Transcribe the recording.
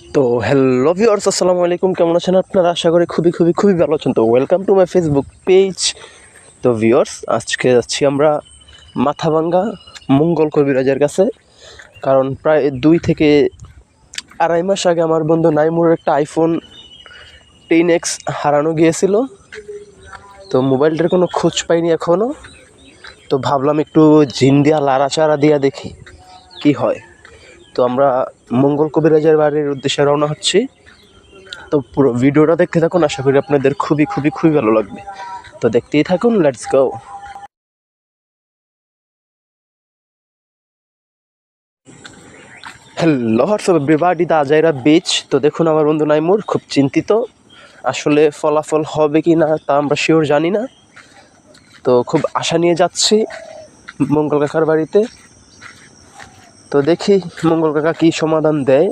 তো hello viewers, আসসালামু আলাইকুম। কেমন আছেন আপনারা? আশা করি খুবই ভালো আছেন। তো welcome to my Facebook page. তো ভিউয়ার্স, আজকে যাচ্ছি আমরা মাথাভাঙ্গা মঙ্গল কবিরাজের কাছে। কারণ প্রায় 2 থেকে আড়াই মাস আগে আমার বন্ধু নাইমুরের একটা আইফোন 10X হারানো গিয়েছিল। তো মোবাইলটার কোনো খোঁজ পাইনি এখনও। তো ভাবলাম একটু জিন দিয়া লাড়াচাড়া দিয়া দেখি কি হয়। তো আমরা মঙ্গল কবিরাজের বাড়ির উদ্দেশ্যে রওনা হচ্ছি। তো পুরো ভিডিওটা দেখতে থাকুন, আশা করি আপনাদের খুবই ভালো লাগবে। তো দেখতেই থাকুন, let's go. Hello WhatsApp everybody, the Ajaira beach. তো দেখুন আমার বন্ধু নাইমুর খুব চিন্তিত। আসলে ফলাফল হবে কি না তা আমরা শিওর জানি না। তো খুব আশা নিয়ে যাচ্ছি মঙ্গল কাকার বাড়িতে। তো দেখি মঙ্গল কাকা কী সমাধান দেয়।